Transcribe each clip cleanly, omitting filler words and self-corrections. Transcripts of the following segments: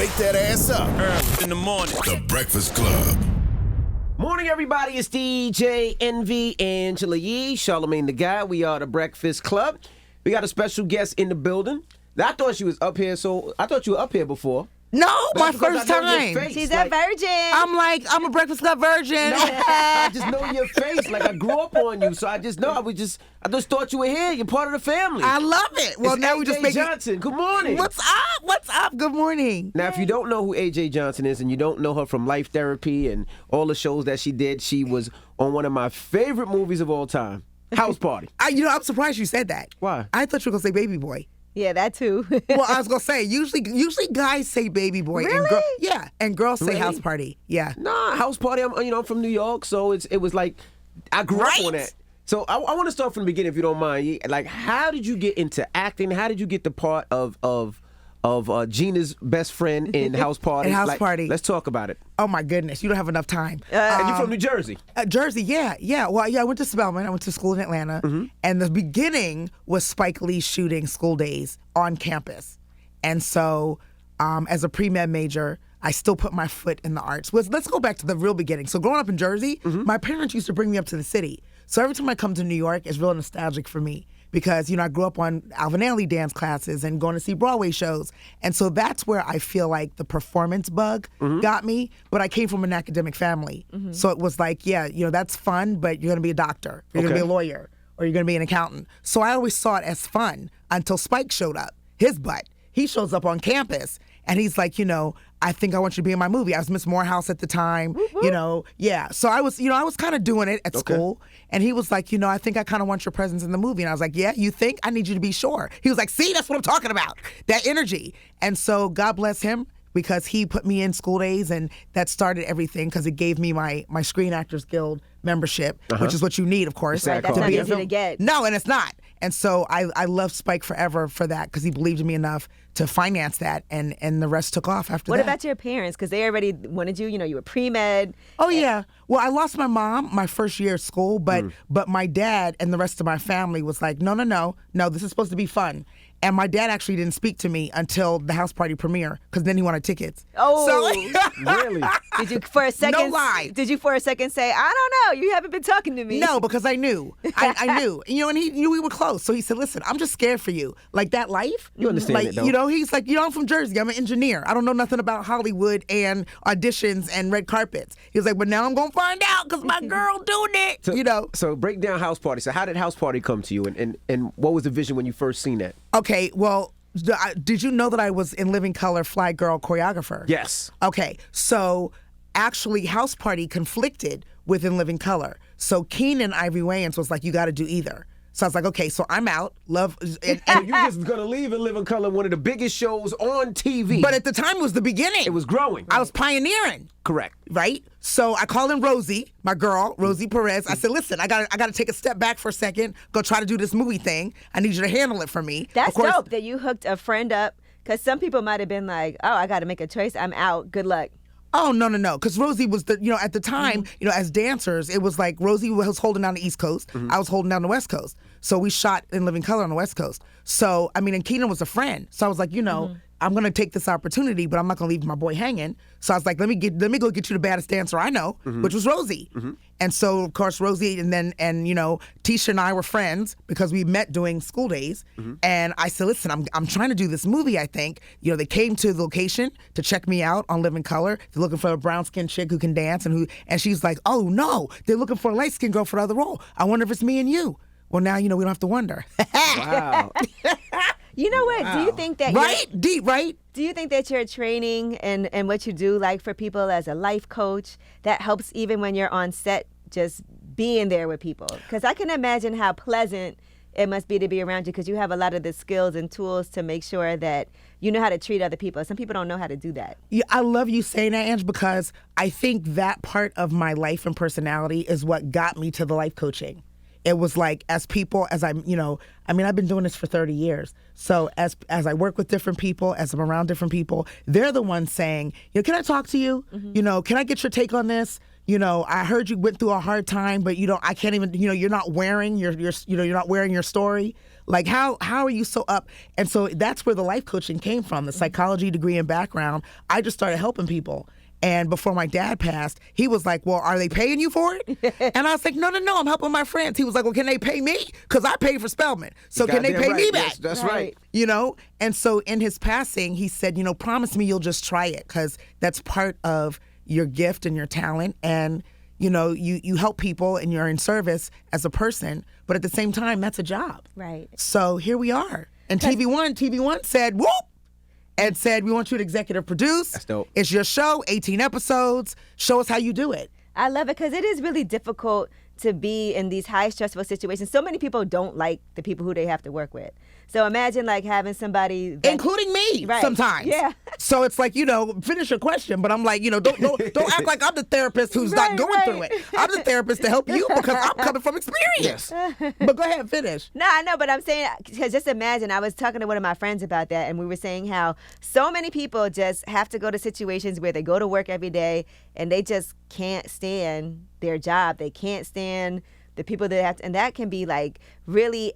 Wake that ass up. Early in the morning. The Breakfast Club. Morning, everybody. It's DJ Envy, Angela Yee, Charlamagne the Guy. We are the Breakfast Club. We got a special guest in the building. Now, I thought she was up here, so I thought you were up here before. No, my That's first because I know time. your face. She's Like, a virgin. I'm a Breakfast Club virgin. No, I just know your face. Like, I grew up on you, so I just know. I just thought you were here. You're part of the family. I love it. Well, It's now we just AJ make Johnson. Good morning. What's up? What's up? Good morning. Now, if you don't know who AJ Johnson is and you don't know her from Life Therapy and all the shows that she did, she was on one of my favorite movies of all time, House Party. I'm surprised you said that. Why? I thought you were gonna say Baby Boy. Yeah, that too. Well, I was gonna say usually guys say Baby Boy. Really? And girls say Really? House Party. Yeah. Nah, House Party. I'm from New York, so it was like I grew up on that. So I want to start from the beginning, if you don't mind. Like, how did you get into acting? How did you get the part of Gina's best friend in House Party? In House Party. Let's talk about it. Oh my goodness, you don't have enough time. And you're from New Jersey. Jersey, yeah. Well, I went to Spelman. I went to school in Atlanta. And the beginning was Spike Lee shooting School Days on campus. And so as a pre-med major, I still put my foot in the arts. Let's go back to the real beginning. So growing up in Jersey, my parents used to bring me up to the city. So every time I come to New York, it's real nostalgic for me. Because, I grew up on Alvin Ailey dance classes and going to see Broadway shows. And so that's where I feel like the performance bug got me. But I came from an academic family. So it was like, that's fun, but you're going to be a doctor. You're going to be a lawyer. Or you're going to be an accountant. So I always saw it as fun until Spike showed up. His butt. He shows up on campus. And he's like, I think I want you to be in my movie. I was Miss Morehouse at the time, Yeah. So I was kind of doing it at school. And he was like, I think I kind of want your presence in the movie. And I was like, yeah, you think? I need you to be sure. He was like, see, that's what I'm talking about. That energy. And so God bless him, because he put me in School Days, and that started everything, because it gave me my Screen Actors Guild membership, which is what you need, of course. Right, that's not easy to get. No, and it's not. And so I love Spike forever for that, because he believed in me enough to finance that, and the rest took off after that. What about your parents? Because they already wanted you, you were pre-med. Oh, yeah. Well, I lost my mom my first year of school, but my dad and the rest of my family was like, no, this is supposed to be fun. And my dad actually didn't speak to me until the House Party premiere, because then he wanted tickets. Oh, Really? Did you for a second? No lie. Did you for a second say, I don't know, you haven't been talking to me? No, because I knew. I knew. And he knew we were close. So he said, listen, I'm just scared for you. Like, that life. You understand it, though. He's like, I'm from Jersey. I'm an engineer. I don't know nothing about Hollywood and auditions and red carpets. He was like, but now I'm going to find out, because my girl doing it, So break down House Party. So how did House Party come to you? And what was the vision when you first seen that? Okay, well, did you know that I was in Living Color Fly Girl choreographer? Yes. Okay, so actually House Party conflicted with In Living Color. So Keenan Ivory Wayans was like, you got to do either. So I was like, okay, so I'm out. Love. And you just going to leave in Living Color, one of the biggest shows on TV. But at the time, it was the beginning. It was growing. I was pioneering. Correct. Right? So I called in Rosie, my girl, Rosie Perez. I said, listen, I gotta take a step back for a second, go try to do this movie thing. I need you to handle it for me. That's dope that you hooked a friend up, because some people might have been like, oh, I got to make a choice. I'm out. Good luck. Oh, no. Because Rosie was at the time, as dancers, it was like Rosie was holding down the East Coast. I was holding down the West Coast. So we shot In Living Color on the West Coast. So, and Keenan was a friend. So I was like, I'm going to take this opportunity, but I'm not going to leave my boy hanging. So I was like, let me go get you the baddest dancer I know, which was Rosie. And so, of course, Rosie and Tisha and I were friends, because we met doing School Days. And I said, listen, I'm trying to do this movie, I think. They came to the location to check me out on Living Color. They're looking for a brown-skinned chick who can dance. And she's like, oh, no, they're looking for a light-skinned girl for the other role. I wonder if it's me and you. Well, now, we don't have to wonder. Wow. You know what? Wow. Do you think that Deep, right? Do you think that your training and what you do, like for people as a life coach, that helps even when you're on set, just being there with people? Because I can imagine how pleasant it must be to be around you, because you have a lot of the skills and tools to make sure that you know how to treat other people. Some people don't know how to do that. Yeah, I love you saying that, Ange, because I think that part of my life and personality is what got me to the life coaching. It was like, as people, as I've been doing this for 30 years. So as I work with different people, as I'm around different people, they're the ones saying, can I talk to you? Can I get your take on this? I heard you went through a hard time, but I can't even, you're not wearing you're not wearing your story. Like, how are you so up? And so that's where the life coaching came from, the psychology degree and background. I just started helping people. And before my dad passed, he was like, well, are they paying you for it? And I was like, no, I'm helping my friends. He was like, well, can they pay me? Because I paid for Spelman. So can they pay me back? Yes, that's right. You know? And so in his passing, he said, promise me you'll just try it, because that's part of your gift and your talent. And, you help people and you're in service as a person. But at the same time, that's a job. Right. So here we are. And TV1 said, whoop! And said, we want you to executive produce. That's dope. It's your show, 18 episodes. Show us how you do it. I love it because it is really difficult to be in these high stressful situations. So many people don't like the people who they have to work with. So imagine like having somebody including me sometimes. Yeah. So it's like, finish your question, but I'm like, don't act like I'm the therapist who's not going through it. I'm the therapist to help you because I'm coming from experience. But go ahead, finish. No, I know, but I'm saying, because just imagine, I was talking to one of my friends about that, and we were saying how so many people just have to go to situations where they go to work every day and they just can't stand their job. They can't stand the people that have to, and that can be like really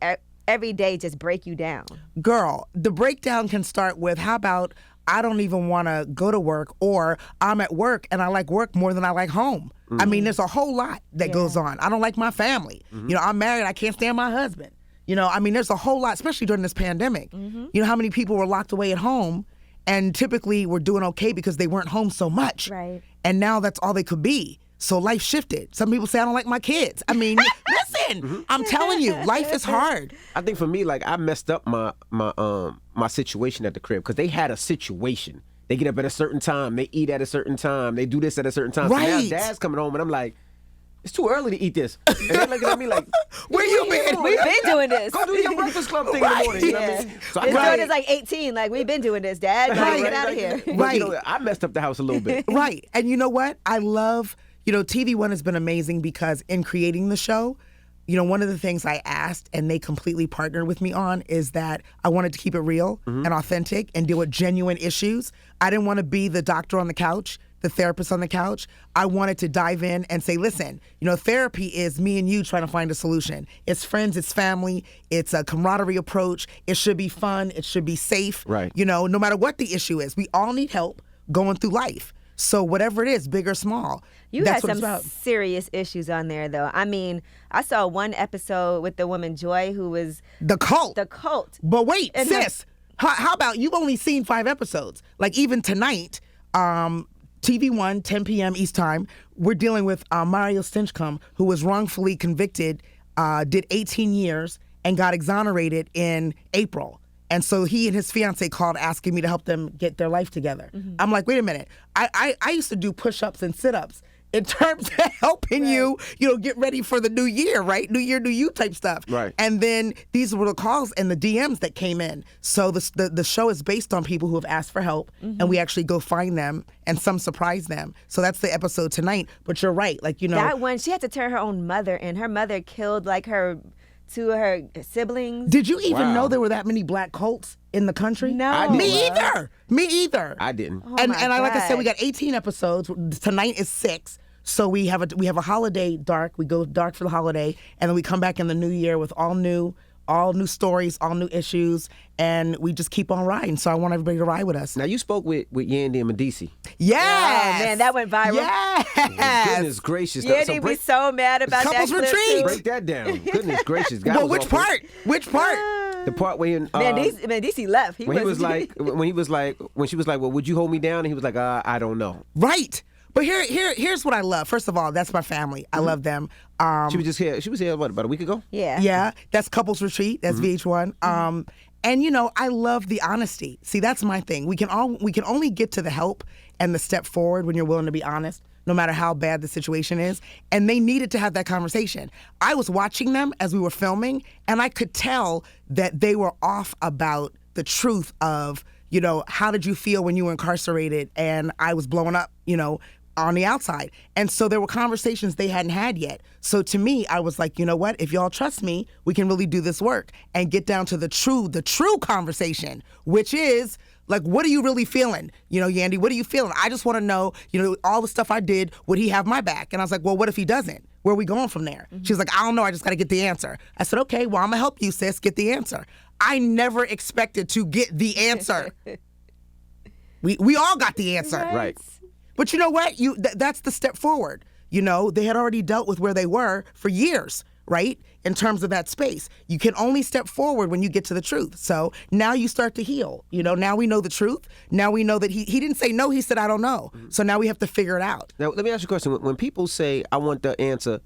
every day just break you down. Girl, the breakdown can start with, how about I don't even want to go to work, or I'm at work and I like work more than I like home. I mean, there's a whole lot that goes on. I don't like my family. I'm married. I can't stand my husband. There's a whole lot, especially during this pandemic. You know how many people were locked away at home and typically were doing okay because they weren't home so much. Right. And now that's all they could be. So life shifted. Some people say, I don't like my kids. I mean, listen, I'm telling you, life is hard. I think for me, like, I messed up my situation at the crib because they had a situation. They get up at a certain time, they eat at a certain time, they do this at a certain time. Right. So now Dad's coming home and I'm like, it's too early to eat this. And they're looking at me like, where you been? We've been doing this. Go do your Breakfast Club thing in the morning. You know what I mean? So This joint is like 18. Like, we've been doing this, Dad. Like, get out of here. But, Right. I messed up the house a little bit. Right. And you know what? I love, TV1 has been amazing because in creating the show, one of the things I asked and they completely partnered with me on is that I wanted to keep it real and authentic and deal with genuine issues. I didn't want to be the doctor on the couch, the therapist on the couch. I wanted to dive in and say, listen, therapy is me and you trying to find a solution. It's friends, it's family, it's a camaraderie approach. It should be fun, it should be safe. Right. No matter what the issue is, we all need help going through life. So whatever it is, big or small, You that's had what it's some about. serious issues on there, though. I mean, I saw one episode with the woman Joy who was The cult. the cult. But wait, And sis, how about you've only seen 5 episodes? Like even tonight, TV1, 10 p.m. East Time, we're dealing with Mario Stinchcomb, who was wrongfully convicted, did 18 years, and got exonerated in April. And so he and his fiance called asking me to help them get their life together. I'm like, wait a minute. I used to do push-ups and sit-ups in terms of helping you, get ready for the new year, right? New year, new you type stuff. Right. And then these were the calls and the DMs that came in. So the show is based on people who have asked for help, and we actually go find them, and some surprise them. So that's the episode tonight. But you're right, like That one, she had to turn her own mother, and her mother killed like two of her siblings. Did you even Wow. know there were that many black cults in the country? No. I didn't. Me either. I didn't. and my I, like I said, God. we got 18 episodes. Tonight is 6. So we have a holiday dark. We go dark for the holiday, and then we come back in the new year with all new stories, all new issues, and we just keep on riding. So I want everybody to ride with us. Now, you spoke with Yandy and Medici. Yes. Oh, man, that went viral. Yes. Goodness gracious. Yeah, So they'd be break, so mad about Couples that clip, retreat. too. break that down. Goodness gracious. God Well, was which off it. part? Which part? The part where DC left. when she was like, well, would you hold me down? And he was like, I don't know. Right. But here's what I love. First of all, that's my family. I love them. She was just here. She was here what, about a week ago? Yeah. Yeah, that's Couples Retreat. That's VH1. And I love the honesty. See, that's my thing. We can only get to the help and the step forward when you're willing to be honest, no matter how bad the situation is. And they needed to have that conversation. I was watching them as we were filming, and I could tell that they were off about the truth of, how did you feel when you were incarcerated and I was blowing up, on the outside. And so there were conversations they hadn't had yet. So to me, I was like, you know what? If y'all trust me, we can really do this work and get down to the true conversation, which is Like, what are you really feeling? You know, Yandy, what are you feeling? I just want to know, you know, all the stuff I did, would he have my back? And I was like, well, what if he doesn't? Where are we going from there? She's like, I don't know. I just got to get the answer. I said, okay, well, I'm going to help you, sis, get the answer. I never expected to get the answer. We all got the answer. Right. But you know what? That's the step forward. You know, they had already dealt with where they were for years, right? In terms of that space. You can only step forward when you get to the truth. So now you start to heal. You know, now we know the truth. Now we know that he didn't say no, he said, I don't know. So now we have to figure it out. Now, let me ask you a question. When people say, I want the answer,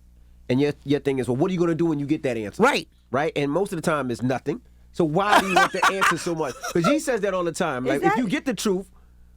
and your thing is, well, what are you going to do when you get that answer? Right. Right? And most of the time, it's nothing. So why do you want the answer so much? Because he says that all the time. Like, if you get the truth,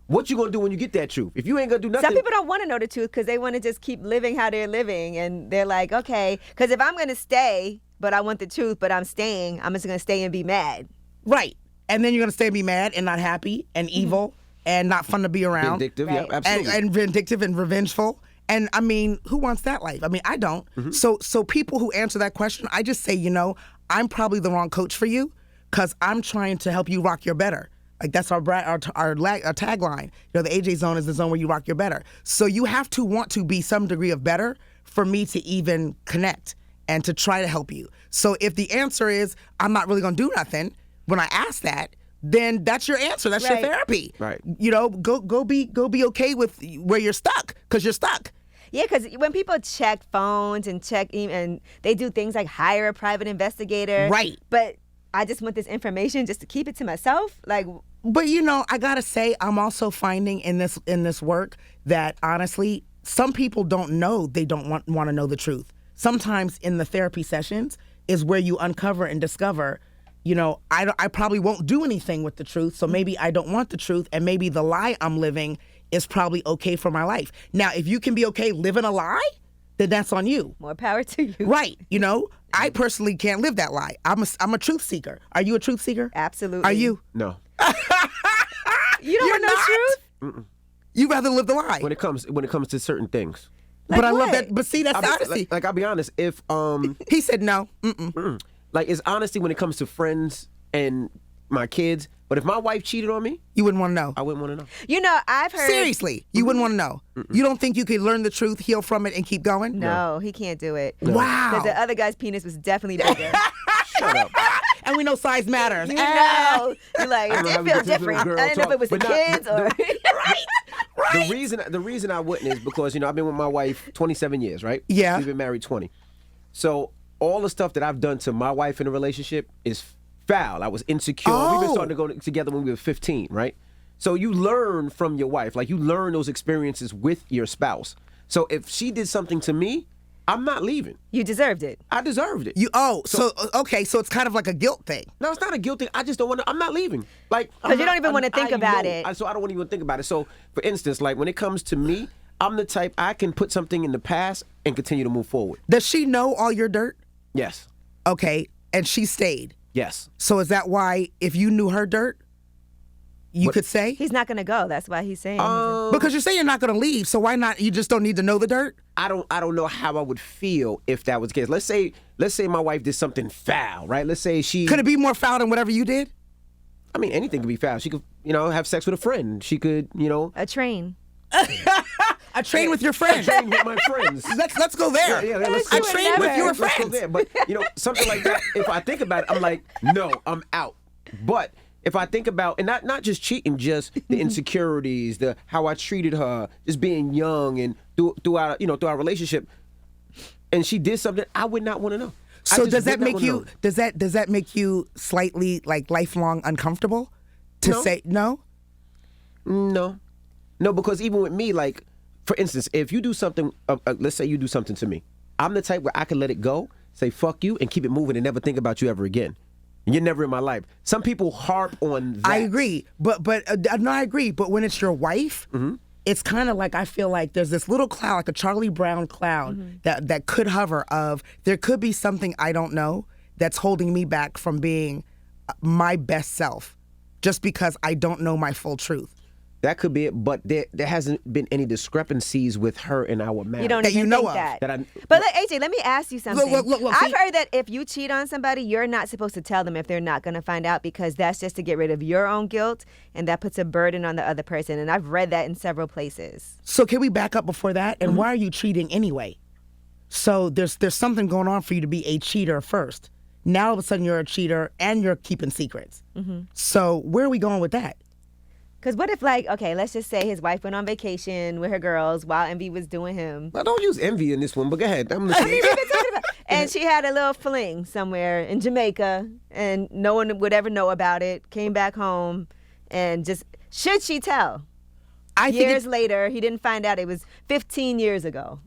what you gonna do when you get that truth? If you ain't gonna do nothing. Some people don't want to know the truth because they want to just keep living how they're living, and they're like, okay, because if I'm gonna stay, but I want the truth, but I'm staying, I'm just gonna stay and be mad. Right. And then you're gonna stay and be mad and not happy and evil and not fun to be around. Vindictive, Right. yeah, absolutely. And vindictive and revengeful. And I mean, who wants that life? I mean, I don't. So people who answer that question, I just say, you know, I'm probably the wrong coach for you because I'm trying to help you rock your better. Like, that's our tagline. You know, the AJ zone is the zone where you rock your better. So you have to want to be some degree of better for me to even connect and to try to help you. So if the answer is, I'm not really going to do nothing, when I ask that, then that's your answer. That's your Right. therapy. Right. You know, go be okay with where you're stuck, because you're stuck. Yeah, because when people check phones and and they do things like hire a private investigator. Right. But I just want this information just to keep it to myself. Like, But you know, I gotta say, I'm also finding in this work that honestly, some people don't know they don't want to know the truth. Sometimes in the therapy sessions is where you uncover and discover, you know, I probably won't do anything with the truth, so maybe I don't want the truth, and maybe the lie I'm living is probably okay for my life. Now, if you can be okay living a lie, then that's on you. more power to you. Right. You know, I personally can't live that lie. I'm a truth seeker. Are you a truth seeker? Absolutely. Are you? No. You don't You're want no not? truth? You rather live the lie. When it comes to certain things. But I love what? that. But see, that's I'll be, honesty. like I'll be honest, if He said no. Mm-mm. like it's honesty when it comes to friends and my kids. But if my wife cheated on me, You wouldn't want to know. I wouldn't want to know. You know, I've heard. Seriously, you wouldn't want to know. You don't think you could learn the truth, heal from it, and keep going? No, he can't do it. Wow. Because the other guy's penis was definitely bigger. Shut up. And we know size matters. You know. You're like, I don't it have feels this little different. girl I didn't know if talk, it was the but not- kids or. Right. The reason I wouldn't is because, you know, I've been with my wife 27 years, right? Yeah. We've been married 20. So all the stuff that I've done to my wife in a relationship is foul. I was insecure. We've been Oh. starting to go together when we were 15, right? So you learn from your wife. Like, you learn those experiences with your spouse. So if she did something to me, I'm not leaving. You deserved it. I deserved it. So okay, so it's kind of like a guilt thing. No, it's not a guilt thing. I just don't want to. I'm not leaving. Like, 'Cause you don't even wanna think about it. So I don't want to even think about it. So, for instance, like when it comes to me, I'm the type, I can put something in the past and continue to move forward. Does she know all your dirt? Yes. Okay, and she stayed. Yes. So is that why if you knew her dirt, you could say? He's not going to go. That's why he's saying. Because you're saying you're not going to leave, so why not? You just don't need to know the dirt? I don't know how I would feel if that was the case. Let's say my wife did something foul, right? Let's say she Could it be more foul than whatever you did? I mean, anything could be foul. She could, you know, have sex with a friend. She could, you know, A train. I train with your friends. train with my friends. Let's go there. Yeah, let's I go- train with your let's go friends. there. But you know, something like that. If I think about it, I'm like, no, I'm out. But if I think about, and not just cheating, just the insecurities, the how I treated her, just being young and throughout our relationship, and she did something, I would not want to know. I So just does that would not make wanna you? know. Does that make you slightly like lifelong uncomfortable? To No. say no. No, because even with me, like, for instance, if you do something, let's say you do something to me, I'm the type where I can let it go, say fuck you, and keep it moving and never think about you ever again. And you're never in my life. Some people harp on that. I agree, but no, I agree. But when it's your wife, it's kind of like I feel like there's this little cloud, like a Charlie Brown cloud, that could hover. Of there could be something I don't know that's holding me back from being my best self, just because I don't know my full truth. That could be it, but there hasn't been any discrepancies with her in our marriage. You don't That even you know think of. that. That But look, AJ, let me ask you something. Look, I've see- heard that if you cheat on somebody, you're not supposed to tell them if they're not going to find out because that's just to get rid of your own guilt, and that puts a burden on the other person. And I've read that in several places. So can we back up before that? And why are you cheating anyway? So there's something going on for you to be a cheater first. Now all of a sudden you're a cheater and you're keeping secrets. So where are we going with that? Because what if, like, okay, let's just say his wife went on vacation with her girls while Envy was doing him. I don't use envy in this one, but go ahead. I'm listening. And she had a little fling somewhere in Jamaica, and no one would ever know about it. Came back home, and just, should she tell? Years later, he didn't find out. It was 15 years ago.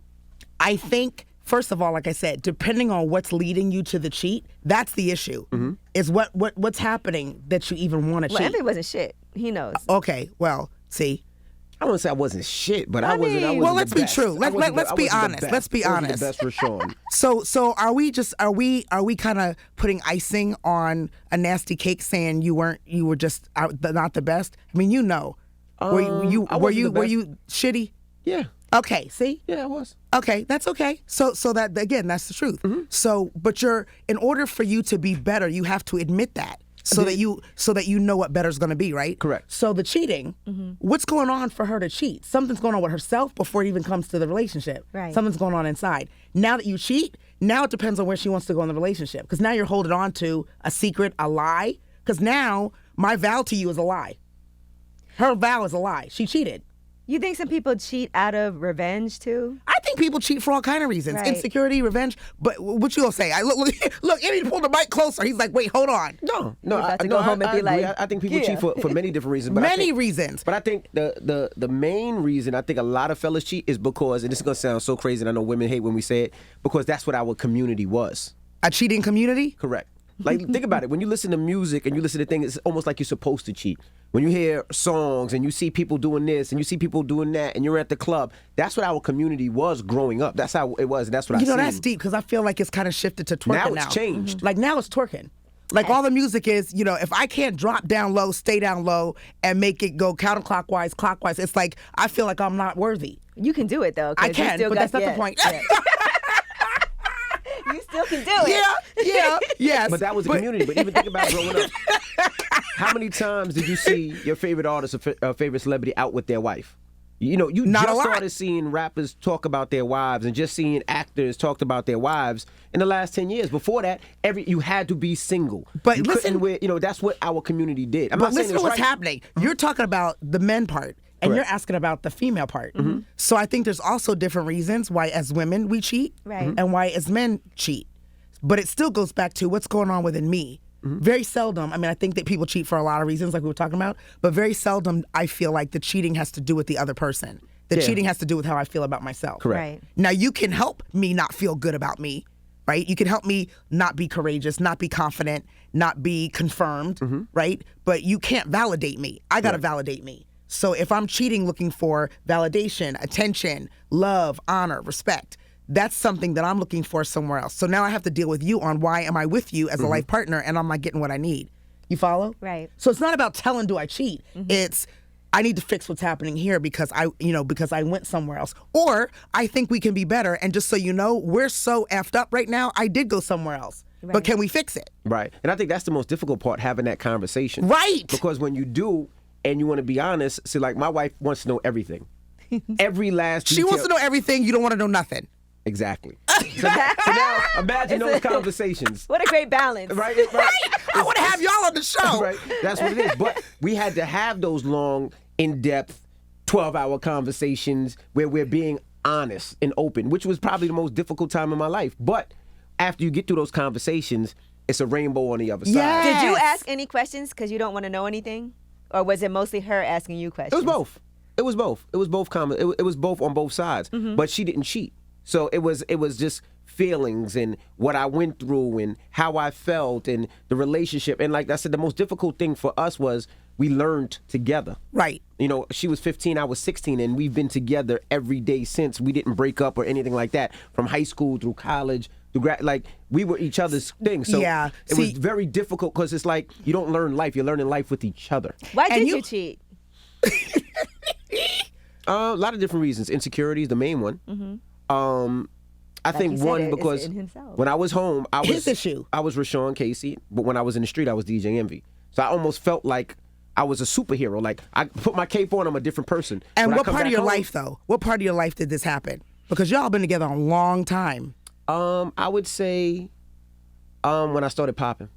I think, first of all, like I said, depending on what's leading you to the cheat, that's the issue. Is what's happening that you even want to Well, cheat. Envy wasn't shit. He knows. Okay, well, see. I wouldn't say I wasn't shit, but I wasn't. mean- I wasn't Well, the let's be best. true. I wasn't Let's the- be I wasn't the honest. best. Let's be I wasn't honest. the best for Sean. So are we kind of putting icing on a nasty cake, saying you were just not the best? I mean, you know, were you I wasn't the were best. you shitty? Yeah, Okay, see. yeah, I was. Okay, that's okay. So that again, that's the truth. So, but in order for you to be better, you have to admit that. So that you know what better's going to be, right? Correct. So the cheating, what's going on for her to cheat? Something's going on with herself before it even comes to the relationship. Right. Something's going on inside. Now that you cheat, now it depends on where she wants to go in the relationship. Because now you're holding on to a secret, a lie. Because now my vow to you is a lie. Her vow is a lie. She cheated. You think some people cheat out of revenge too? I think people cheat for all kind of reasons. Right. Insecurity, revenge. But what you gonna say? Look, Eddie pulled the mic closer. He's like, wait, hold on. No, You're about to go home and be agree. like, I think people yeah. cheat for many different reasons. But Many reasons. But I think the main reason I think a lot of fellas cheat is because, and this is gonna sound so crazy, and I know women hate when we say it, because that's what our community was. A cheating community? Correct. Like, think about it. When you listen to music and you listen to things, it's almost like you're supposed to cheat. When you hear songs and you see people doing this and you see people doing that and you're at the club, that's what our community was growing up. That's how it was. And that's what I You know, seen. that's deep because I feel like it's kind of shifted to twerking now. Now it's changed. Like now it's twerking. Like all the music is, you know, if I can't drop down low, stay down low, and make it go counterclockwise, clockwise, it's like I feel like I'm not worthy. You can do it though. 'cause I you can, still but got- that's not yeah, the point. yeah. You still can do it. Yes. But that was a community. But even think about growing up. How many times did you see your favorite artist or favorite celebrity out with their wife? You know, you Not a just lot. started seeing rappers talk about their wives and just seeing actors talk about their wives in the last 10 years. Before that, you had to be single. But you listen- couldn't wear, that's what our community did. I'm But not saying listen it's to what's right. happening. You're talking about the men part, and Correct. you're asking about the female part. So I think there's also different reasons why as women we cheat Right. and why as men cheat. But it still goes back to what's going on within me. Very seldom, I mean, I think that people cheat for a lot of reasons, like we were talking about, but very seldom I feel like the cheating has to do with the other person. The Yeah. cheating has to do with how I feel about myself. Correct. Right. Now, you can help me not feel good about me, right? You can help me not be courageous, not be confident, not be confirmed, right? But you can't validate me. I got to validate me. So if I'm cheating looking for validation, attention, love, honor, respect, that's something that I'm looking for somewhere else. So now I have to deal with you on why am I with you as a life partner and I'm not getting what I need. You follow? Right. So it's not about telling do I cheat. It's I need to fix what's happening here because I went somewhere else. Or I think we can be better. And just so you know, we're so effed up right now. I did go somewhere else. But Right. can we fix it? Right. And I think that's the most difficult part, having that conversation. Right. Because when you do and you want to be honest, see, like my wife wants to know everything. Every last She detail. wants to know everything. You don't want to know nothing. Exactly. So now imagine those conversations. What a great balance. Right? I want to have y'all on the show. Right. That's what it is. But we had to have those long, in-depth, 12-hour conversations where we're being honest and open, which was probably the most difficult time in my life. But after you get through those conversations, it's a rainbow on the other side. Yes. Did you ask any questions because you don't want to know anything? Or was it mostly her asking you questions? It was both. It was both. It was both it was both on both sides. But she didn't cheat. So it was just feelings and what I went through and how I felt and the relationship. And like I said, the most difficult thing for us was we learned together. Right. You know, she was 15, I was 16, and we've been together every day since. We didn't break up or anything like that. From high school through college, through like we were each other's thing. So Yeah. it was very difficult because it's like you don't learn life. You're learning life with each other. Why And did you- you cheat? A lot of different reasons. Insecurities, the main one. I Like think you said, one it's because in himself. when I was home, I was His issue. I was Rashawn Casey, but when I was in the street, I was DJ Envy. So I almost felt like I was a superhero. Like I put my cape on, I'm a different person. And When I what come part of back your home, life, though? What part of your life did this happen? Because y'all been together a long time. I would say when I started popping.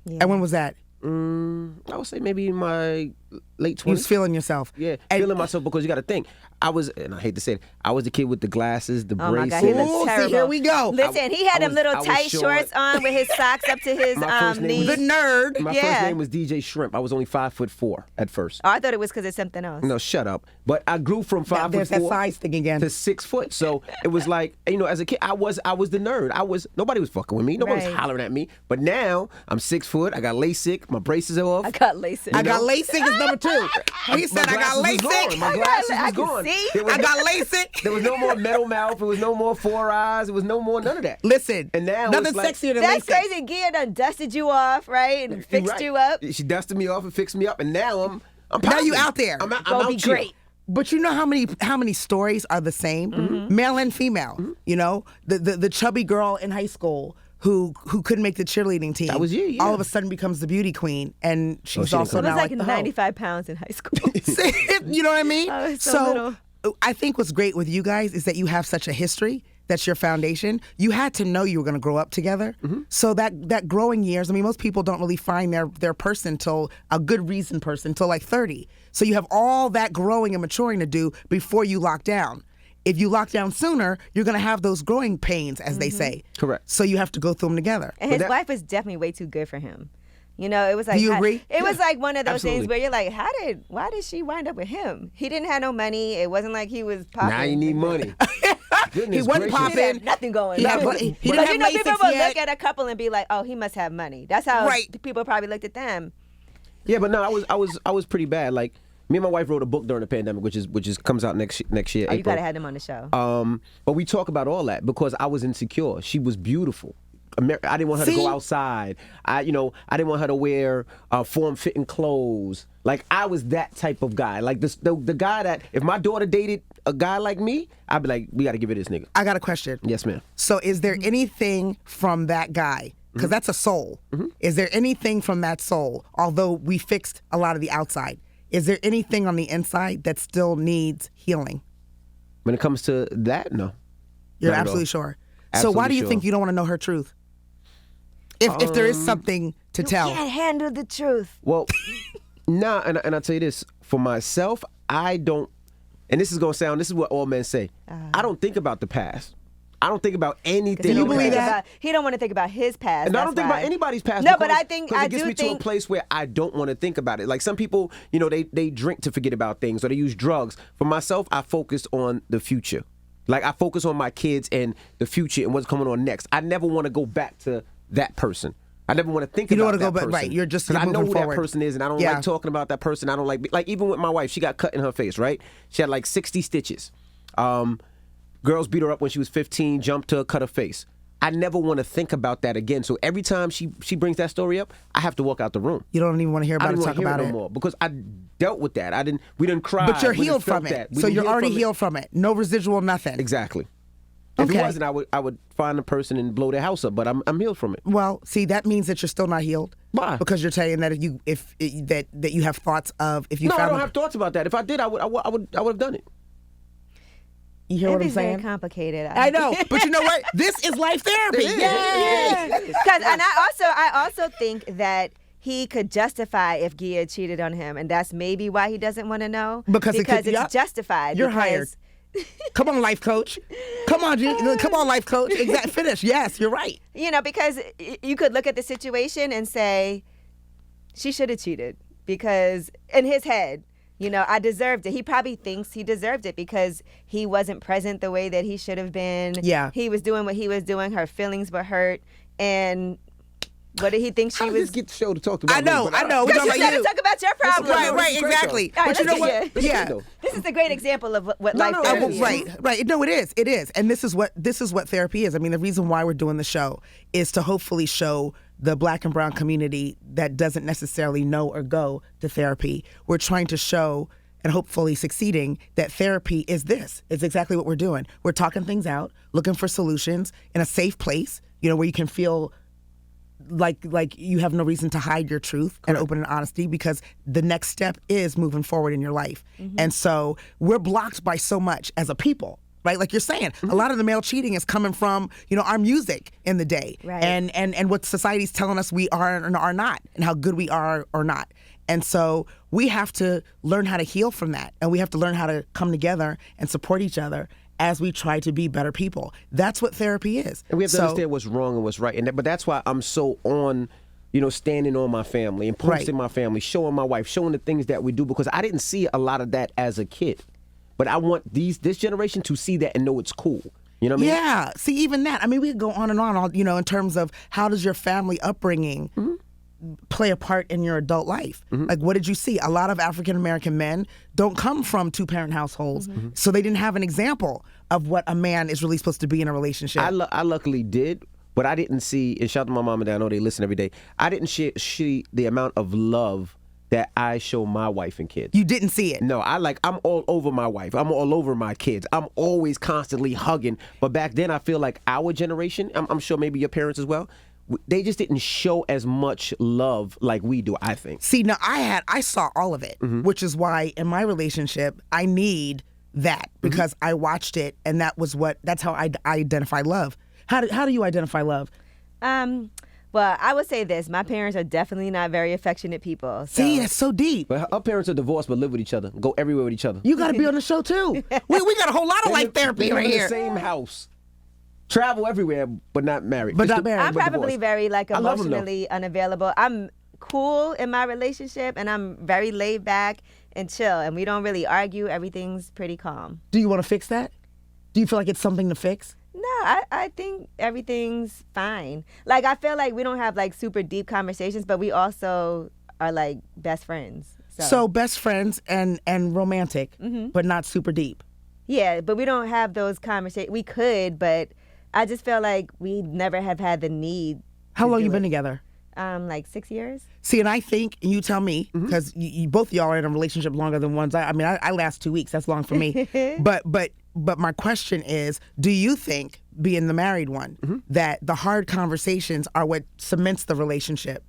Yeah. And when was that? I would say maybe in my late 20s. You was feeling yourself. Yeah, And- feeling myself because you got to think. I was, and I hate to say it, I was the kid with the glasses, the Oh my braces. God, he Ooh, looks see, terrible. here we go. Listen, he had I them was- little I was tight short. shorts on with his socks up to his My first name knees. was- The nerd. My Yeah. first name was DJ Shrimp. I was only 5'4" at first. Oh, I thought it was because of something else. No, shut up. But I grew from 5'4" There's that size thing again. to 6 foot. So it was like, as a kid, I was the nerd. Nobody was fucking with me. Nobody Right. was hollering at me. But now I'm 6 foot. I got LASIK. My braces are off. I got LASIK. I got LASIK is number 2. He said, I got glasses was gone. LASIK. My I got- glasses I was can gone. see. There was I got LASIK. There was no more metal mouth. There was no more 4 eyes. There was no more none of that. Listen, And now nothing it's like- sexier than That's LASIK. crazy. Gia done dusted you off, right? And fixed Right. you up. She dusted me off and fixed me up, and now I'm Now you popping. out there. I'm Gonna out be here. great. But you know how many stories are the same, Mm-hmm. male and female. You know, the chubby girl in high school who couldn't make the cheerleading team. That was you, yeah. All of a sudden becomes the beauty queen, and she's she didn't also come I now was like like the hoe. 95 pounds in high school. You know what I mean? I was so little. I think what's great with you guys is that you have such a history. That's your foundation. You had to know you were going to grow up together. So that growing years, I mean, most people don't really find their person till a good reason person till like 30. So you have all that growing and maturing to do before you lock down. If you lock down sooner, you're going to have those growing pains, as they say. Correct. So you have to go through them together. And his that- wife was definitely way too good for him. You know, it was like Do you agree? It was like one of those Absolutely. things where you're like, why did she wind up with him? He didn't have no money. It wasn't like he was popping. Now you need money. Goodness He wasn't gracious. He popping. didn't have nothing going Yeah, on. but he But didn't you know, have people LASIK would yet. look at a couple and be like, oh, he must have money. That's how Right. people probably looked at them. Yeah, but no, I was pretty bad. Like me and my wife wrote a book during the pandemic, which is comes out next year. Oh, you April. gotta have them on the show. But we talk about all that because I was insecure. She was beautiful. I didn't want her to See? go outside. I didn't want her to wear form-fitting clothes. Like I was that type of guy. Like the guy that if my daughter dated a guy like me, I'd be like, we got to give it this nigga. I got a question. Yes, ma'am. So is there anything from that guy, because that's a soul, is there anything from that soul, although we fixed a lot of the outside, is there anything on the inside that still needs healing? When it comes to that, no. You're Not at all. absolutely sure. So why Absolutely do you sure. think you don't want to know her truth? If there is something to tell. Can't handle the truth. Well, nah, and I'll tell you this. For myself, I don't, and this is what all men say. I don't think about the past. I don't think about anything. you in the believe past. that? He don't want to think about his past. And I don't that's think why. about anybody's past. No, because, but I think because I it gets do me to think a place where I don't want to think about it. Like some people, they drink to forget about things or they use drugs. For myself, I focus on the future. Like I focus on my kids and the future and what's coming on next. I never want to go back to that person. I never want to think You don't about wanna that go back- person. right, you're just 'Cause I know moving who forward. that person is, and I don't Yeah. like talking about that person. I don't like even with my wife. She got cut in her face. Right? She had like 60 stitches. Girls beat her up when she was 15. Jumped her, cut her face. I never want to think about that again. So every time she brings that story up, I have to walk out the room. You don't even want to hear I about it, didn't talk want to hear about it it. no more because I dealt with that. We didn't cry. But you're We didn't healed felt from that. it. We So didn't you're heal already from it. healed from it. No residual, nothing. Exactly. If Okay. it wasn't, I would find the person and blow their house up. But I'm healed from it. Well, see, that means that you're still not healed. Why? Because you're saying that that you have thoughts of if you No, I found don't have thoughts about that. If I did, I would have done it. You hear what I'm It'd be very saying? complicated. I know, but you know what? This is life therapy. It is. Yay! Because and I also think that he could justify if Gia cheated on him, and that's maybe why he doesn't want to know Because it's yup. justified. You're because hired. Come on, life coach. Come on, come on, life coach. Exactly. Finish. Yes, you're right. Because you could look at the situation and say she should have cheated because in his head, I deserved it. He probably thinks he deserved it because he wasn't present the way that he should have been. Yeah. He was doing what he was doing. Her feelings were hurt. And what did he think she I was? just get the show to talk about. I know. me, but We Because talking you about said you. to talk about your problems. Right, No, right, this is great, exactly. though. All right, But you know let's what? see it. Yeah. Though. This is a great example of what life no, therapy is. Right. No, it is, and this is what therapy is. I mean, the reason why we're doing the show is to hopefully show the Black and brown community that doesn't necessarily know or go to therapy. We're trying to show and hopefully succeeding, that therapy is this. It's exactly what we're doing. We're talking things out, looking for solutions in a safe place, where you can feel like you have no reason to hide your truth and open and honesty, because the next step is moving forward in your life. And so we're blocked by so much as a people. Right, like you're saying, a lot of the male cheating is coming from, our music in the day, right. and what society's telling us we are and are not, and how good we are or not. And so we have to learn how to heal from that, and we have to learn how to come together and support each other as we try to be better people. That's what therapy is. And we have to understand what's wrong and what's right, but that's why I'm so on. Standing on my family and posting my family, showing my wife, showing the things that we do, because I didn't see a lot of that as a kid. But I want this generation to see that and know it's cool. You know what I mean? Yeah. See, even that. I mean, we could go on and on, in terms of how does your family upbringing play a part in your adult life? Like, what did you see? A lot of African-American men don't come from two-parent households, so they didn't have an example of what a man is really supposed to be in a relationship. I luckily did, but I didn't see, and shout out to my mom and dad, I know they listen every day, I didn't see the amount of love that I show my wife and kids. You didn't see it? No, I'm all over my wife. I'm all over my kids. I'm always constantly hugging. But back then, I feel like our generation, I'm sure maybe your parents as well, they just didn't show as much love like we do, I think. See, now I saw all of it, which is why in my relationship, I need that, because I watched it, and that's how I identify love. How do you identify love? Well, I would say this. My parents are definitely not very affectionate people. So. See, that's so deep. But our parents are divorced but live with each other, go everywhere with each other. You got to be on the show, too. we got a whole lot of life therapy right here. They live in the same house. Travel everywhere, but not married. But not married. I'm probably divorced. very emotionally unavailable. I'm cool in my relationship, and I'm very laid back and chill, and we don't really argue. Everything's pretty calm. Do you want to fix that? Do you feel like it's something to fix? No, I think everything's fine. Like, I feel like we don't have super deep conversations, but we also are best friends. So best friends and romantic, but not super deep. Yeah, but we don't have those conversations. We could, but I just feel like we never have had the need. How long you been together? 6 years. See, and I think, and you tell me, because you both of y'all are in a relationship longer than one's. I last 2 weeks. That's long for me. But my question is, do you think, being the married one, that the hard conversations are what cements the relationship?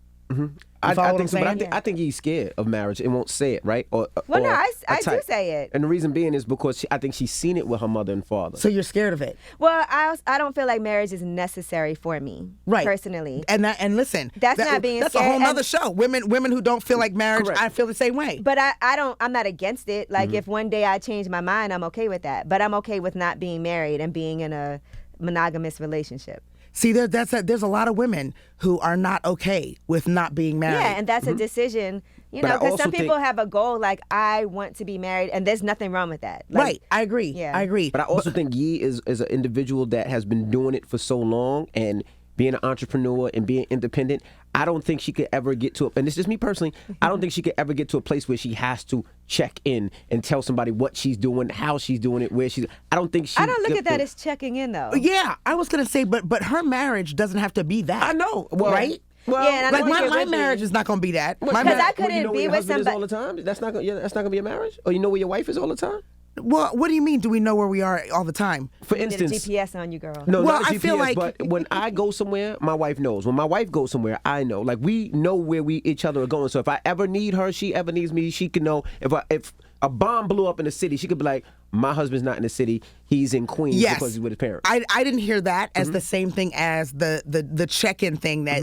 I think so, but I think he's scared of marriage and won't say it, right? No, I do say it. And the reason being is because I think she's seen it with her mother and father. So you're scared of it? Well, I don't feel like marriage is necessary for me, personally. And listen, that's not being that's scared. a whole nother show. Women who don't feel like marriage, Correct. I feel the same way. But I'm not against it. If one day I change my mind, I'm okay with that. But I'm okay with not being married and being in a monogamous relationship. See, there's a lot of women who are not okay with not being married. Yeah, and that's a decision, because some people have a goal I want to be married, and there's nothing wrong with that. Right, I agree. Yeah. I agree. But I also think Yee is an individual that has been doing it for so long, and being an entrepreneur and being independent, I don't think she could ever get to and this is just me personally, I don't think she could ever get to a place where she has to check in and tell somebody what she's doing, how she's doing it, where she's. I don't think she. I don't look at that as checking in, though. Yeah, I was gonna say, but her marriage doesn't have to be that. I know, right? Well, yeah, and my marriage is not gonna be that. Because I couldn't be with somebody somebody all the time. That's not gonna be a marriage. Or you know where your wife is all the time. Well, what do you mean? Do we know where we are all the time? For Get a instance, GPS on you, girl. no, Well, not I GPS, feel like- but when I go somewhere, my wife knows. When my wife goes somewhere, I know. Like, we know where each other are going. So if I ever need her, she ever needs me, she can know. If a bomb blew up in the city, she could be like, my husband's not in the city, he's in Queens because he's with his parents. I didn't hear that as the same thing as the check-in thing that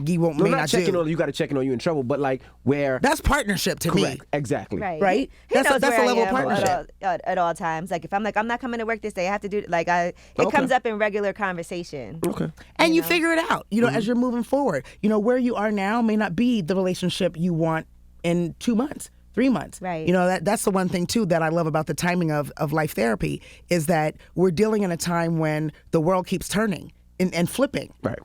Guy won't No, may not not checking do. on you, got to check in on you in trouble, but like where. That's partnership to correct, me. exactly. Right? He That's knows a where level I of am partnership. at all times. Like, if I'm I'm not coming to work this day, I have to do it Okay. comes up in regular conversation. Okay. And you figure it out, as you're moving forward. Where you are now may not be the relationship you want in 2 months, 3 months. Right. That's the one thing, too, that I love about the timing of life therapy is that we're dealing in a time when the world keeps turning and flipping. Right.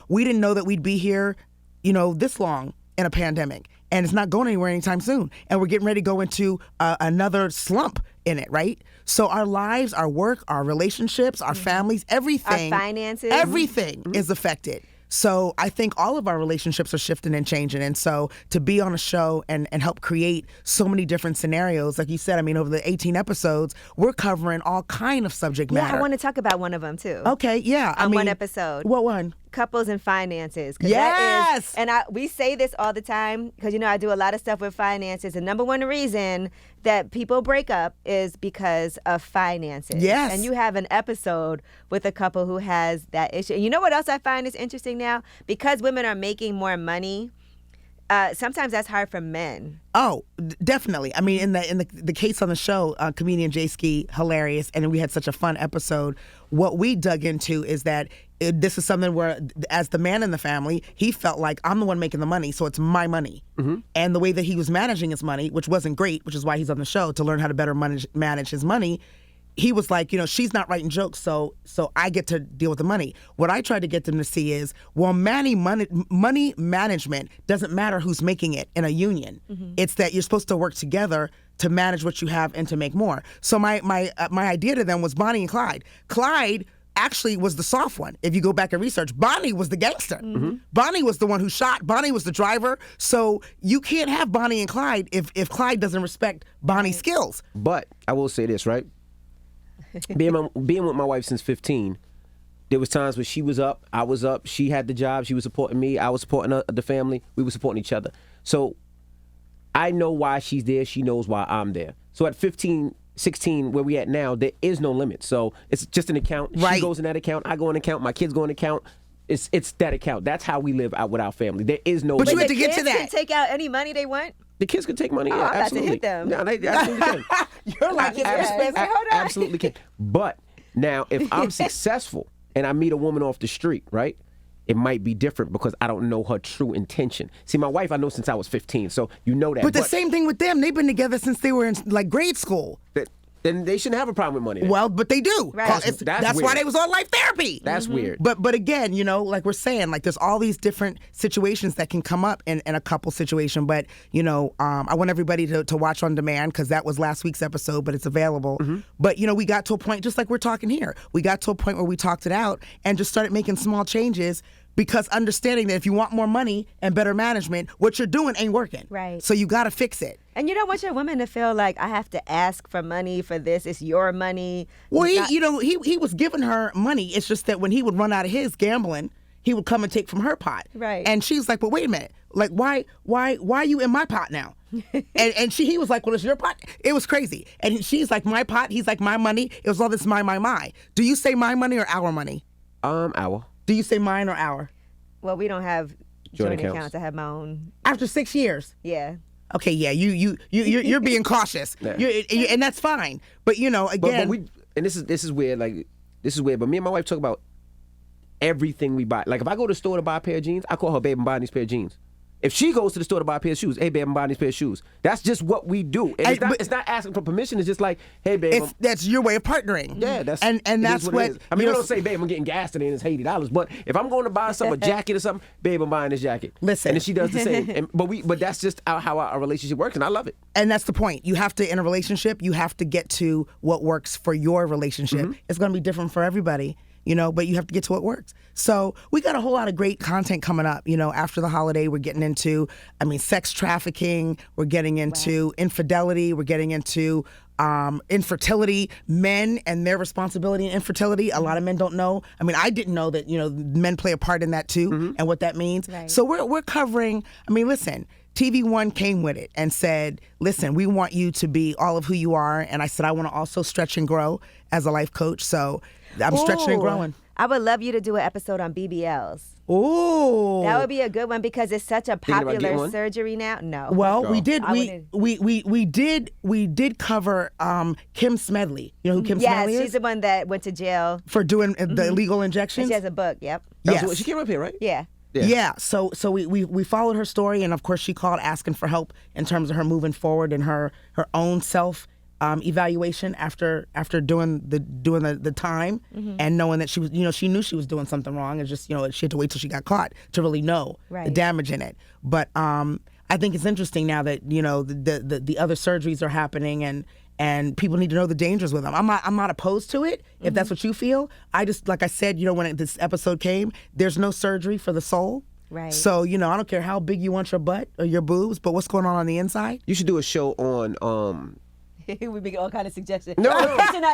We didn't know that we'd be here, this long in a pandemic. And it's not going anywhere anytime soon. And we're getting ready to go into another slump in it, right? So our lives, our work, our relationships, our families, everything. Our finances. Everything is affected. So I think all of our relationships are shifting and changing. And so to be on a show and help create so many different scenarios, like you said, I mean, over the 18 episodes, we're covering all kind of subject matter. Yeah, I want to talk about one of them too. Okay, yeah. On one episode. What one? Couples and finances. 'Cause Yes! That is, we say this all the time because, I do a lot of stuff with finances. The number one reason that people break up is because of finances. Yes. And you have an episode with a couple who has that issue. And you know what else I find is interesting now? Because women are making more money, sometimes that's hard for men. Oh, definitely. I mean, in the case on the show, comedian Jay Ski, hilarious, and we had such a fun episode. What we dug into is that this is something where, as the man in the family, he felt like, I'm the one making the money, so it's my money. Mm-hmm. And the way that he was managing his money, which wasn't great, which is why he's on the show, to learn how to better manage his money, he was like, she's not writing jokes, so I get to deal with the money. What I tried to get them to see is, well, money management doesn't matter who's making it in a union. Mm-hmm. It's that you're supposed to work together to manage what you have and to make more. So my idea to them was Bonnie and Clyde. Clyde actually was the soft one. If you go back and research, Bonnie was the gangster. Mm-hmm. Bonnie was the one who shot. Bonnie was the driver. So you can't have Bonnie and Clyde if Clyde doesn't respect Bonnie's skills. But I will say this, right? Being with my wife since 15, there was times when she was up, I was up, she had the job, she was supporting me, I was supporting the family, we were supporting each other. So I know why she's there, she knows why I'm there. So at 15, 16, where we at now, there is no limit. So it's just an account. Right. She goes in that account, I go in an account, my kids go in an account. It's that account. That's how we live out with our family. There is no. But you limit. have to get to that. Can take out any money they want. The kids can take money. Oh, Yeah, I'm absolutely. about to hit them. No, they absolutely can. You're like, Absolutely can. But now, if I'm successful and I meet a woman off the street, right? It might be different because I don't know her true intention. See, my wife I know since I was 15, so you know that. But the same thing with them. They've been together since they were in like grade school. Then they shouldn't have a problem with money. Then. Well, but they do. Right. That's why they was on life therapy. That's weird. But again, like we're saying, like there's all these different situations that can come up in a couple situation. But I want everybody to watch on demand because that was last week's episode, but it's available. Mm-hmm. But we got to a point, just like we're talking here, we got to a point where we talked it out and just started making small changes. Because understanding that if you want more money and better management, what you're doing ain't working. Right. So you got to fix it. And you don't want your women to feel like I have to ask for money for this. It's your money. Well, he was giving her money. It's just that when he would run out of his gambling, he would come and take from her pot. Right. And she's like, but wait a minute. Like, why are you in my pot now? and he was like, well, it's your pot. It was crazy. And she's like, my pot. He's like, my money. It was all this my. Do you say my money or our money? Our. Do you say mine or our? Well, we don't have joint accounts. accounts. I have my own. After 6 years? Yeah. Okay, yeah, you're being cautious, Yeah. and that's fine. But again, but this is weird. Like this is weird. But me and my wife talk about everything we buy. Like if I go to the store to buy a pair of jeans, I call her, babe, I'm buying these pair of jeans. If she goes to the store to buy a pair of shoes, hey, babe, I'm buying these pair of shoes. That's just what we do. And it's not asking for permission. It's just like, hey, babe. That's your way of partnering. Yeah, that's what it is. I mean, you don't say, babe, I'm getting gas today and it's $80. But if I'm going to buy a jacket or something, babe, I'm buying this jacket. Listen. And then she does the same. But that's just how our relationship works, and I love it. And that's the point. You have to, in a relationship, you have to get to what works for your relationship. Mm-hmm. It's going to be different for everybody. But you have to get to what works. So we got a whole lot of great content coming up. After the holiday, we're getting into, sex trafficking. We're getting into infidelity. We're getting into infertility, men and their responsibility in infertility. A lot of men don't know. I didn't know that, men play a part in that too, and what that means. Right. So we're covering, listen, TV One came with it and said, listen, we want you to be all of who you are. And I said, I want to also stretch and grow as a life coach. So I'm stretching and growing. I would love you to do an episode on BBLs. Ooh, that would be a good one because it's such a popular surgery now. No, well, we did cover Kim Smedley. You know who Kim Smedley is? Yes, she's the one that went to jail for doing the illegal injections. And she has a book. Yep. Yes. She came up here, right? Yeah. Yeah. So we followed her story, and of course she called asking for help in terms of her moving forward and her own self evaluation after doing the time, and knowing that she was she knew she was doing something wrong, and just she had to wait till she got caught to really know the damage in it. But I think it's interesting now that the other surgeries are happening, and and people need to know the dangers with them. I'm not opposed to it if that's what you feel. I just, like I said, when this episode came, there's no surgery for the soul. Right. So, I don't care how big you want your butt or your boobs, but what's going on the inside? You should do a show on We make all kind of suggestions. No.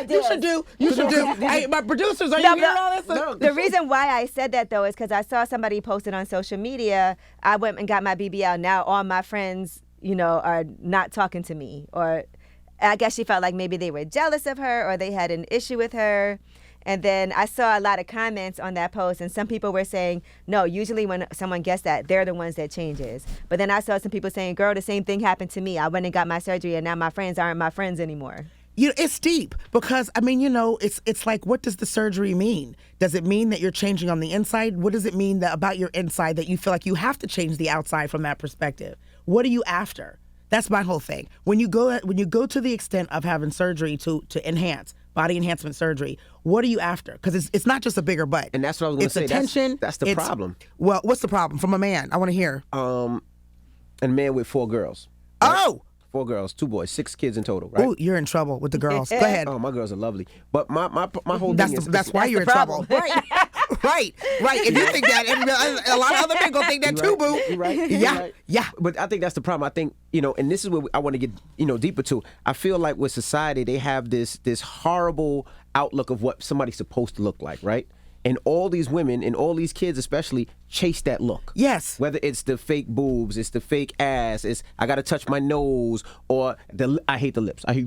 You should do. Hey, my producers, are you hearing all this? No. The reason why I said that, though, is because I saw somebody posted on social media. I went and got my BBL. Now all my friends, are not talking to me. Or I guess she felt like maybe they were jealous of her or they had an issue with her. And then I saw a lot of comments on that post, and some people were saying, no, usually when someone gets that, they're the ones that changes. But then I saw some people saying, girl, the same thing happened to me. I went and got my surgery, and now my friends aren't my friends anymore. It's deep because, it's like, what does the surgery mean? Does it mean that you're changing on the inside? What does it mean about your inside that you feel like you have to change the outside from that perspective? What are you after? That's my whole thing. When you go to the extent of having surgery to enhance, body enhancement surgery, what are you after? Because it's not just a bigger butt. And that's what I was going to say. Attention. That's the problem. Well, what's the problem? From a man, I want to hear. A man with 4 girls. Right? Oh! 4 girls, 2 boys, 6 kids in total, right? Oh, you're in trouble with the girls. Go ahead. Oh, my girls are lovely. But my whole That's thing is... that's why you're in trouble. Right. If you think that, and a lot of other men gonna think that too, boo. You're right. Yeah. But I think that's the problem. I think, and this is what I want to get, deeper to. I feel like with society, they have this horrible outlook of what somebody's supposed to look like, right? And all these women and all these kids especially chase that look. Yes. Whether it's the fake boobs, it's the fake ass, it's I got to touch my nose, or I hate the lips. I hate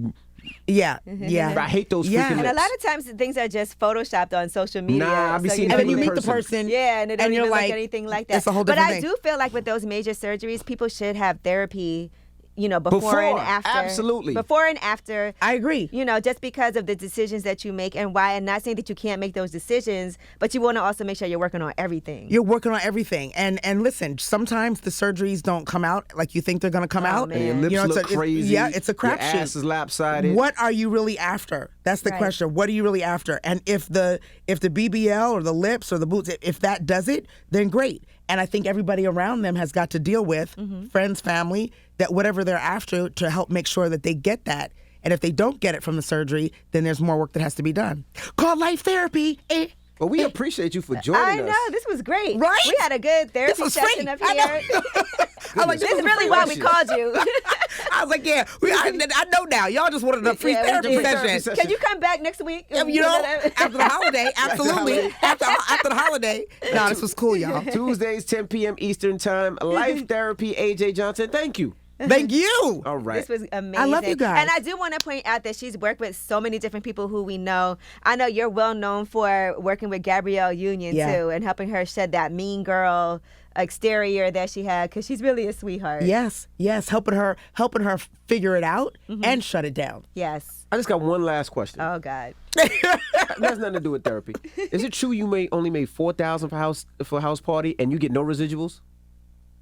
those freaking lips. And a lot of times things are just photoshopped on social media. Nah, I've been seeing and then you in meet the person. person. Yeah, and it don't you're even like, look anything like that. It's a whole but different I thing. do feel like with those major surgeries, people should have therapy, before and after. Absolutely. Before and after. I agree. Just because of the decisions that you make and why. And not saying that you can't make those decisions, but you want to also make sure you're working on everything. You're working on everything. And listen, sometimes the surgeries don't come out like you think they're going to come out. Man. And your lips look crazy. It's a crapshoot. Your ass is lopsided. What are you really after? That's the question. What are you really after? And if the BBL or the lips or the boots, if that does it, then great. And I think everybody around them has got to deal with, friends, family, that whatever they're after to help make sure that they get that. And if they don't get it from the surgery, then there's more work that has to be done. Call life therapy. Well, we appreciate you for joining us. I know, this was great. Right? We had a good therapy session up here. I'm like, This is really why we called you. I was like, I know now. Y'all just wanted a free therapy session. Can you come back next week? After the holiday, absolutely. after the holiday. No, this was cool, y'all. Tuesdays, 10 p.m. Eastern Time. Life Therapy, AJ Johnson. Thank you. Thank you. All right. This was amazing. I love you guys. And I do want to point out that she's worked with so many different people who we know. I know you're well known for working with Gabrielle Union, too, and helping her shed that mean girl exterior that she had, because she's really a sweetheart. Yes, helping her figure it out and shut it down. Yes. I just got one last question. Oh, God. It has nothing to do with therapy. Is it true you only made $4,000 for a house party and you get no residuals?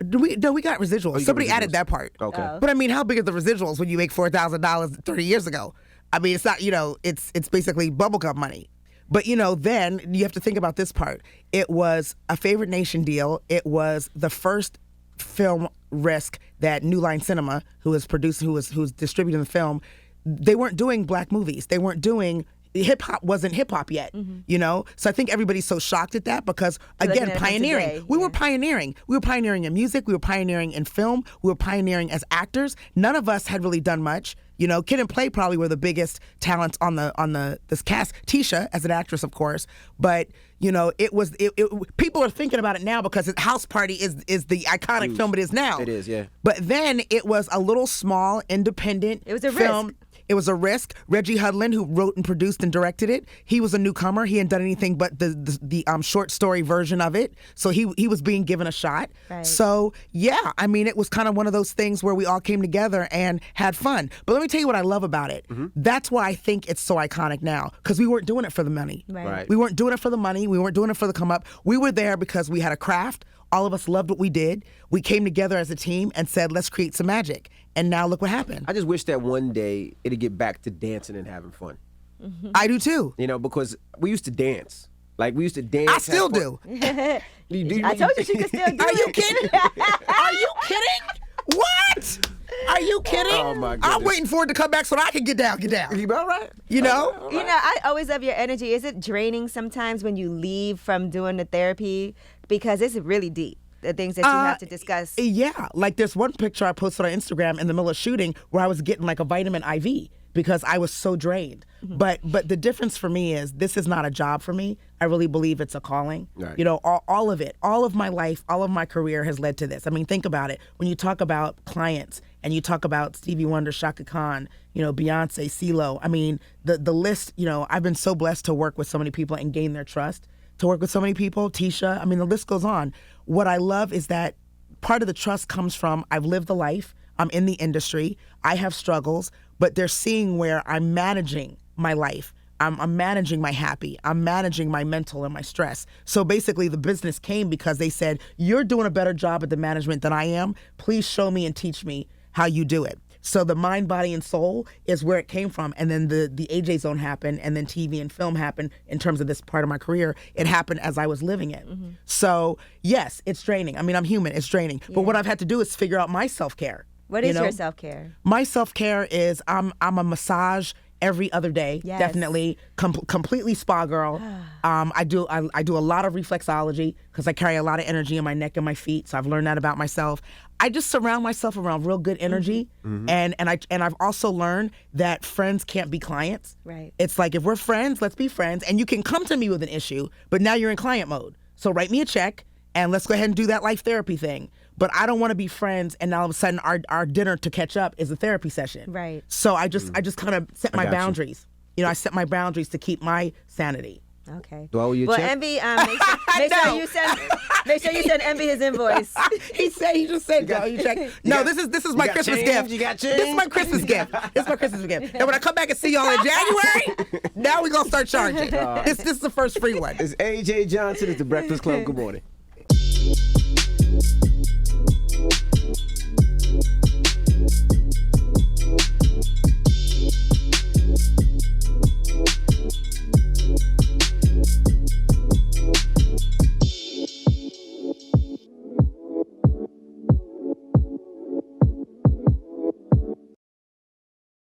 We got residuals. Somebody added that part. Okay. Oh. But I mean, how big are the residuals when you make $4,000 30 years ago? I mean, it's not, it's basically bubblegum money. But, then you have to think about this part. It was a Favorite Nation deal. It was the first film risk that New Line Cinema, who's distributing the film, they weren't doing black movies. They weren't doing hip hop wasn't hip hop yet, So I think everybody's so shocked at that because, again, pioneering. We were pioneering. We were pioneering in music. We were pioneering in film. We were pioneering as actors. None of us had really done much. Kid and Play probably were the biggest talents on this cast. Tisha as an actress, of course, but people are thinking about it now because House Party is the iconic film it is now. It is, yeah. But then it was a little small independent It was a film. risk. It was a risk. Reggie Hudlin, who wrote and produced and directed it, he was a newcomer. He hadn't done anything but the short story version of it. So he was being given a shot. Right. So yeah, I mean, it was kind of one of those things where we all came together and had fun. But let me tell you what I love about it. That's why I think it's so iconic now, because we weren't doing it for the money. Right. We weren't doing it for the money. We weren't doing it for the come up. We were there because we had a craft. All of us loved what we did. We came together as a team and said, let's create some magic. And now look what happened. I just wish that one day it'd get back to dancing and having fun. I do too. Because we used to dance. Like, we used to dance. I still do. I told you she could still do it. Are you kidding? Are you kidding? What? Are you kidding? Oh, my goodness. I'm waiting for it to come back so that I can get down. You all right? You know? All right. You know, I always love your energy. Is it draining sometimes when you leave from doing the therapy? Because it's really deep, the things that you have to discuss. Yeah. Like there's one picture I posted on Instagram in the middle of shooting where I was getting like a vitamin IV because I was so drained. Mm-hmm. But the difference for me is this is not a job for me. I really believe it's a calling. Right. You know, all of it, all of my life, all of my career has led to this. I mean, think about it. When you talk about clients and you talk about Stevie Wonder, Shaka Khan, you know, Beyonce, CeeLo, I mean, the list, you know, I've been so blessed to work with so many people and gain their trust, to work with so many people, Tisha, I mean, the list goes on. What I love is that part of the trust comes from I've lived the life, I'm in the industry, I have struggles, but they're seeing where I'm managing my life. I'm managing my happy. I'm managing my mental and my stress. So basically the business came because they said, you're doing a better job at the management than I am. Please show me and teach me how you do it. So the mind, body, and soul is where it came from. And then the AJ Zone happened, and then TV and film happened in terms of this part of my career. It happened as I was living it. Mm-hmm. So yes, it's draining. I mean, I'm human, it's draining. Yeah. But what I've had to do is figure out my self-care. What is your self-care? My self-care is I'm a massage every other day, yes. definitely. Completely spa girl. I do a lot of reflexology because I carry a lot of energy in my neck and my feet, so I've learned that about myself. I just surround myself around real good energy, and I've also learned that friends can't be clients. Right. It's like if we're friends, let's be friends, and you can come to me with an issue, but now you're in client mode. So write me a check, and let's go ahead and do that life therapy thing. But I don't want to be friends, and all of a sudden our dinner to catch up is a therapy session. Right. So I just kind of set my got you. boundaries. You know, I set my boundaries to keep my sanity. Okay. Do I owe you a well, check? Envy, make sure you send Envy his invoice. He just said, "Go, you check." No, this is my Christmas change? gift. You got change? This is my Christmas gift. This is my Christmas gift. And when I come back and see y'all in January, now we gonna start charging. This is the first free one. It's AJ Johnson. It's the Breakfast Club. Good morning.